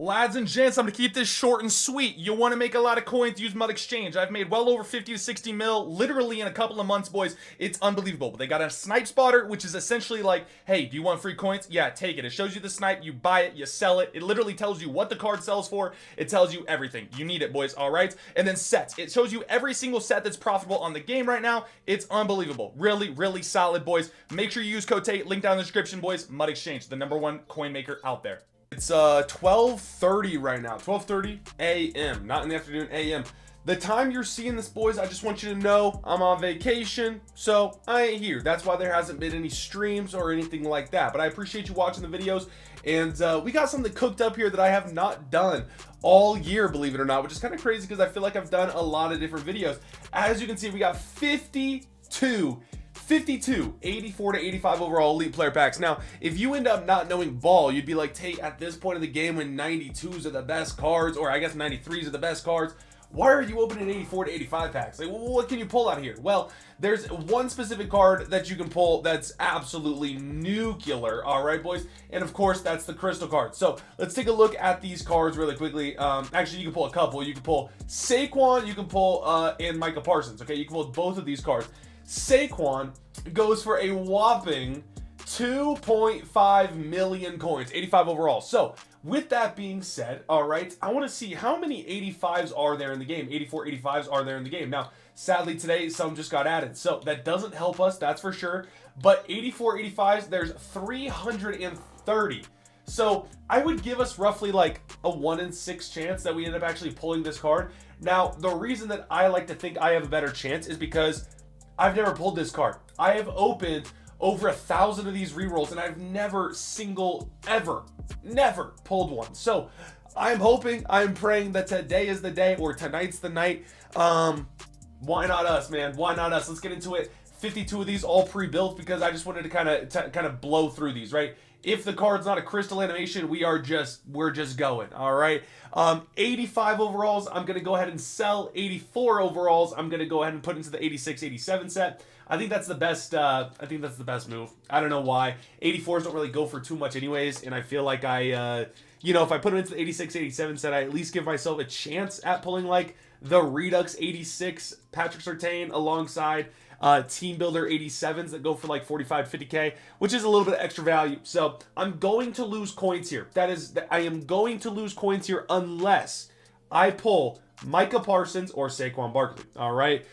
Lads and gents, I'm going to keep this short and sweet. You want to make a lot of coins, use Mud Exchange. I've made well over 50 to 60 mil literally in a couple of months, boys. It's unbelievable. They got a snipe spotter, which is essentially like, hey, do you want free coins? Yeah, take it. It shows you the snipe, you buy it, you sell it. It literally tells you what the card sells for. It tells you everything. You need it, boys, all right? And then sets. It shows you every single set that's profitable on the game right now. It's unbelievable. Really, really solid, boys. Make sure you use code TATE, link down in the description, boys. Mud Exchange, the #1 coin maker out there. It's 12:30 right now, 12:30 a.m., not in the afternoon, a.m. The time you're seeing this, boys, I just want you to know I'm on vacation, so I ain't here. That's why there hasn't been any streams or anything like that, but I appreciate you watching the videos, and we got something cooked up here that I have not done all year, believe it or not, which is kind of crazy because I feel like I've done a lot of different videos. As you can see, we got 52 84 to 85 overall elite player packs. Now, if you end up not knowing ball, you'd be like, Tate, at this point in the game when 92s are the best cards, or I guess 93s are the best cards, why are you opening 84 to 85 packs? Like, what can you pull out here? Well, there's one specific card that you can pull that's absolutely nuclear, all right, boys? And of course, that's the crystal card. So let's take a look at these cards really quickly. Actually, you can pull a couple. You can pull Saquan, you can pull and Micah Parsons, okay? You can pull both of these cards. Saquan goes for a whopping 2.5 million coins, 85 overall. So with that being said, all right, I want to see how many 85s are there in the game. 84 85s are there in the game. Now, sadly today, some just got added, so that doesn't help us, that's for sure. But 84 85s, there's 330. So I would give us roughly like a 1 in 6 chance that we end up actually pulling this card. Now, the reason that I like to think I have a better chance is because I've never pulled this card. I have opened over 1,000 of these rerolls and I've never pulled one. So I'm hoping, I'm praying that today is the day or tonight's the night. Why not us, man? Why not us? Let's get into it. 52 of these all pre-built because I just wanted to kind of blow through these, right? If the card's not a crystal animation, we're just going, all right? 85 overalls, I'm going to go ahead and sell. 84 overalls, I'm going to go ahead and put into the 86, 87 set. I think that's the best, move. I don't know why. 84s don't really go for too much anyways, and I feel like you know, if I put them into the 86, 87 set, I at least give myself a chance at pulling, like, the Redux 86 Patrick Surtain alongside Team Builder 87s that go for like 45, 50k, which is a little bit of extra value. So I'm going to lose coins here. I am going to lose coins here unless I pull Micah Parsons or Saquon Barkley. All right.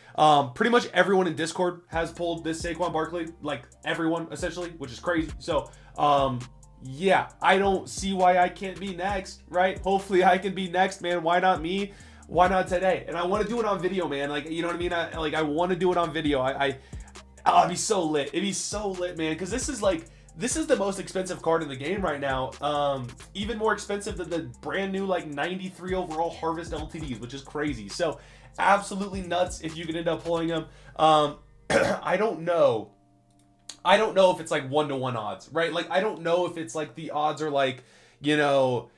Pretty much everyone in Discord has pulled this Saquon Barkley, like everyone essentially, which is crazy. So, yeah, I don't see why I can't be next, right? Hopefully I can be next, man. Why not me? Why not today? And I want to do it on video, man. Like, you know what I mean? I want to do it on video. It'd be so lit. It'd be so lit, man. Because this is the most expensive card in the game right now. Even more expensive than the brand new like 93 overall Harvest LTDs, which is crazy. So absolutely nuts if you could end up pulling them. I don't know. I don't know if it's like 1-to-1 odds, right? Like, I don't know if it's like the odds are like, you know,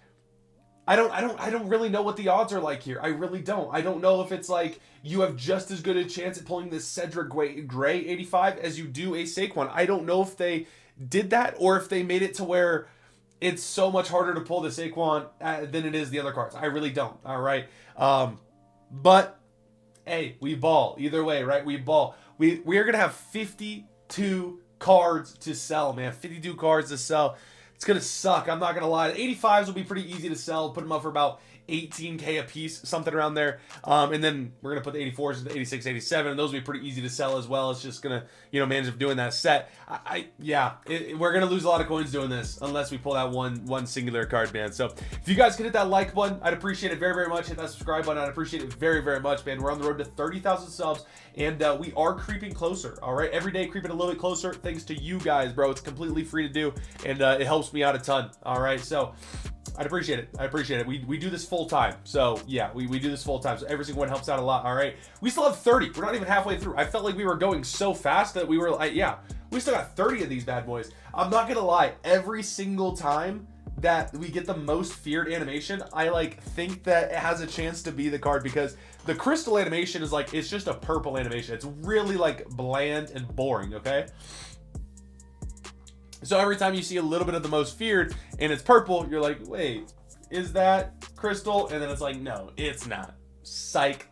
I don't really know what the odds are like here. I really don't. I don't know if it's like you have just as good a chance at pulling this Cedric Gray 85 as you do a Saquon. I don't know if they did that or if they made it to where it's so much harder to pull the Saquon than it is the other cards. I really don't. All right. But hey, we ball either way, right? We ball. We are going to have 52 cards to sell, man. 52 cards to sell. It's going to suck. I'm not going to lie. 85s will be pretty easy to sell. Put them up for about 18k a piece, something around there. And then we're going to put the 84s into 86, 87, and those will be pretty easy to sell as well. It's just going to, you know, manage up doing that set. We're going to lose a lot of coins doing this unless we pull that one singular card, man. So if you guys could hit that like button, I'd appreciate it very, very much. Hit that subscribe button. I'd appreciate it very, very much, man. We're on the road to 30,000 subs, and we are creeping closer, all right? Every day creeping a little bit closer thanks to you guys, bro. It's completely free to do, and it helps me out a ton, all right? So I'd appreciate it. I appreciate it. We do this full time. So yeah, we do this full time. So every single one helps out a lot. All right. We still have 30. We're not even halfway through. I felt like we were going so fast that we were like, yeah, we still got 30 of these bad boys. I'm not going to lie. Every single time that we get the most feared animation, I like think that it has a chance to be the card because the crystal animation is like, it's just a purple animation. It's really like bland and boring. Okay. So every time you see a little bit of the most feared and it's purple, you're like, wait, is that crystal? And then it's like, no, it's not. Psych.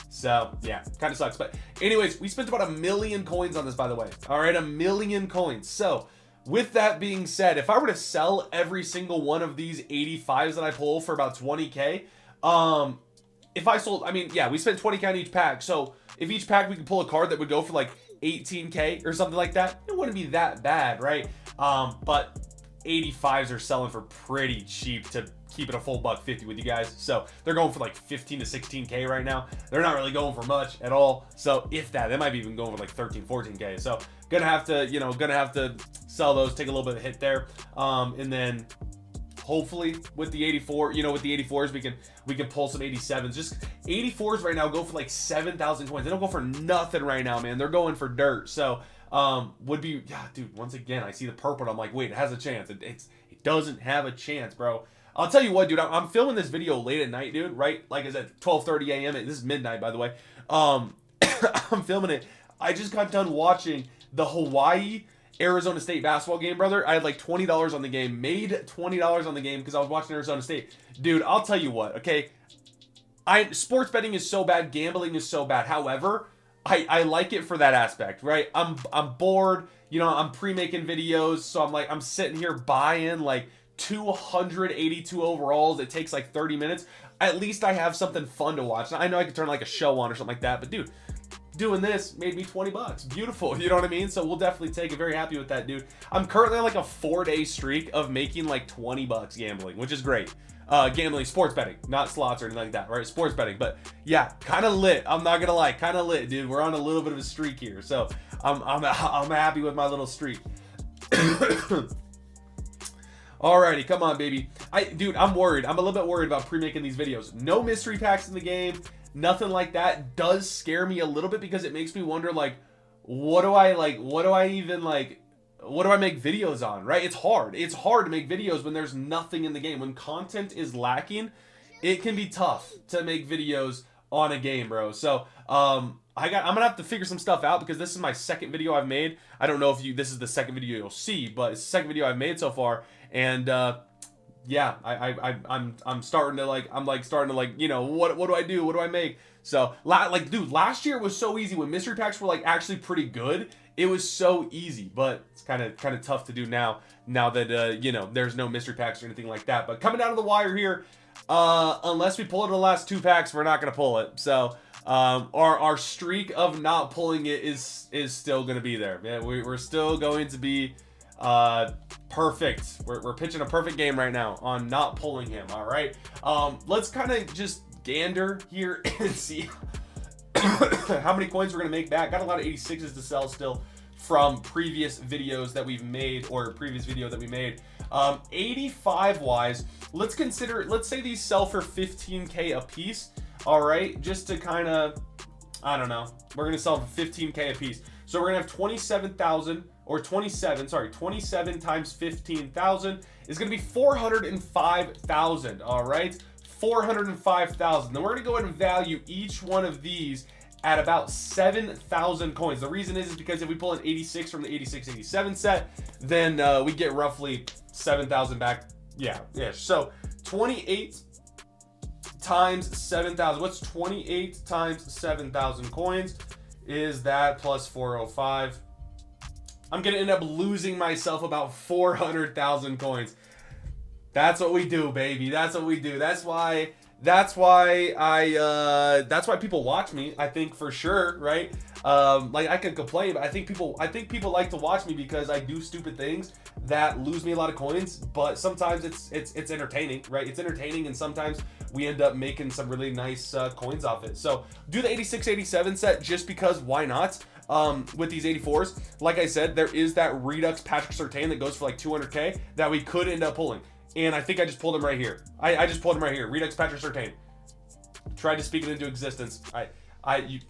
So, yeah, kind of sucks. But anyways, we spent about 1 million coins on this, by the way. All right, 1 million coins. So, with that being said, if I were to sell every single one of these 85s that I pull for about 20K, if I sold, I mean, yeah, we spent 20K on each pack. So, if each pack we could pull a card that would go for like 18K or something like that, it wouldn't be that bad, right? But 85s are selling for pretty cheap to keep it a full $150 with you guys. So they're going for like 15 to 16K right now. They're not really going for much at all. So if that, they might be even going for like 13, 14K. So gonna have to sell those, take a little bit of a hit there. And then hopefully with the 84, with the 84s, we can pull some 87s. Just 84s right now go for like 7,000 coins. They don't go for nothing right now, man. They're going for dirt. So would be, yeah, dude, once again, I see the purple and I'm like, wait, it has a chance. It doesn't have a chance, bro. I'll tell you what, dude, I'm filming this video late at night, dude, right? Like, it's at 12:30 a.m. This is midnight, by the way. I'm filming it. I just got done watching the Hawaii Arizona State basketball game, brother. I had like $20 on the game, made $20 on the game because I was watching Arizona State. Dude, I'll tell you what, okay? Sports betting is so bad, gambling is so bad. However, I like it for that aspect, right? I'm bored, I'm pre-making videos, so I'm sitting here buying like 282 overalls. It takes like 30 minutes. At least I have something fun to watch. I know I could turn like a show on or something like that, but dude, doing this made me $20. Beautiful, you know what I mean? So we'll definitely take it. Very happy with that, dude. I'm currently on like a 4-day streak of making like $20 gambling, which is great. Gambling, sports betting, not slots or anything like that, right? Sports betting, but yeah, kind of lit. I'm not gonna lie, kind of lit, dude. We're on a little bit of a streak here, so I'm happy with my little streak. Alrighty, come on, baby. Dude, I'm worried. I'm a little bit worried about pre-making these videos. No mystery packs in the game, nothing like that. Does scare me a little bit because it makes me wonder, like, what do I make videos on, right? It's hard. It's hard to make videos when there's nothing in the game. When content is lacking, it can be tough to make videos on a game, bro. So, I'm gonna have to figure some stuff out because this is my second video I've made. I don't know if this is the second video you'll see, but it's the second video I've made so far. And yeah, I'm starting to like, what do I do? What do I make? So dude, last year was so easy when mystery packs were like actually pretty good. It was so easy, but it's kind of tough to do now that there's no mystery packs or anything like that. But coming down to the wire here, unless we pull it in the last 2 packs, we're not gonna pull it. So our streak of not pulling it is still gonna be there. Yeah, we're still going to be perfect. We're pitching a perfect game right now on not pulling him. All right. Let's kind of just gander here and see how many coins we're gonna make back. Got a lot of 86s to sell still from previous videos that we've made, or previous video that we made. 85 wise, let's say these sell for 15K a piece. All right, just to kind of, I don't know, we're gonna sell for 15K a piece. So we're gonna have 27,000 or 27 times 15,000 is gonna be 405,000. All right, 405,000. Then we're gonna go ahead and value each one of these at about 7,000 coins. The reason is because if we pull an 86 from the 86-87 set, then we get roughly 7,000 back. Yeah. So 28 times 7,000. What's 28 times 7,000 coins? Is that plus 405? I'm gonna end up losing myself about 400,000 coins. That's what we do, baby. That's what we do. That's why people watch me. I think for sure, right? Like I can complain, but I think people like to watch me because I do stupid things that lose me a lot of coins. But sometimes it's entertaining, right? It's entertaining, and sometimes we end up making some really nice coins off it. So do the 86-87 set just because why not? With these 84s, like I said, there is that Redux Patrick Surtain that goes for like 200K that we could end up pulling. And I think I just pulled him right here. I just pulled him right here. Redux Patrick Surtain. Tried to speak it into existence. I'm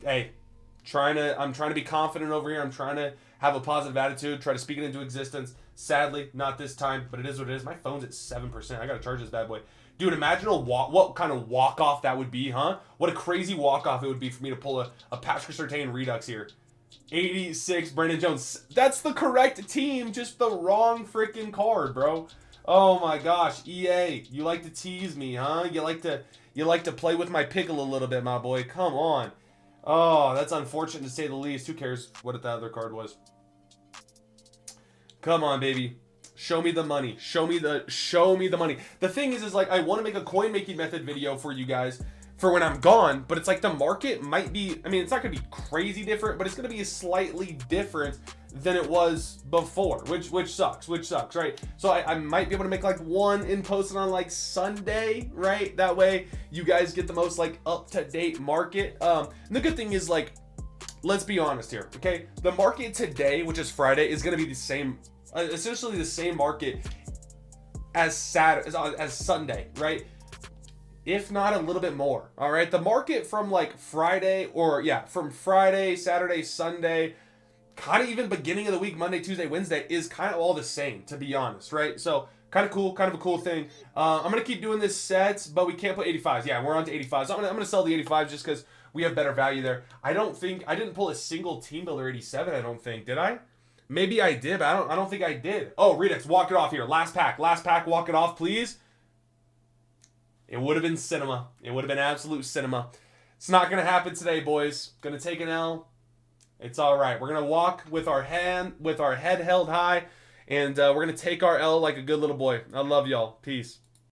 trying to be confident over here. I'm trying to have a positive attitude. Try to speak it into existence. Sadly, not this time, but it is what it is. My phone's at 7%. I gotta charge this bad boy. Dude, imagine what kind of walk-off that would be, huh? What a crazy walk-off it would be for me to pull a Patrick Surtain Redux here. 86 Brandon Jones. That's the correct team, just the wrong freaking card, bro. Oh my gosh, EA, you like to tease me, huh? You like to play with my pickle a little bit, my boy. Come on. Oh, that's unfortunate to say the least. Who cares what that other card was? Come on, baby. Show me the money. Show me the money. The thing is like I want to make a coin making method video for you guys for when I'm gone, but it's like the market might be, I mean, it's not going to be crazy different, but it's going to be slightly different than it was before, which sucks, right? So I might be able to make like one and post it on like Sunday, right? That way you guys get the most like up-to-date market. And the good thing is like, let's be honest here, okay? The market today, which is Friday, is going to be the same, essentially the same market as Sunday, right? If not a little bit more, all right? The market from like Friday, from Friday, Saturday, Sunday, kind of even beginning of the week, Monday, Tuesday, Wednesday, is kind of all the same, to be honest, right? So kind of cool, kind of a cool thing. I'm going to keep doing this sets, but we can't put 85s. Yeah, we're on to 85s. I'm going to sell the 85s just because we have better value there. I didn't pull a single team builder 87, I don't think. Did I? Maybe I did, but I don't think I did. Oh, Redux, walk it off here. Last pack, walk it off, please. It would have been cinema. It would have been absolute cinema. It's not going to happen today, boys. Going to take an L. It's all right. We're going to walk with our head held high, and we're going to take our L like a good little boy. I love y'all. Peace.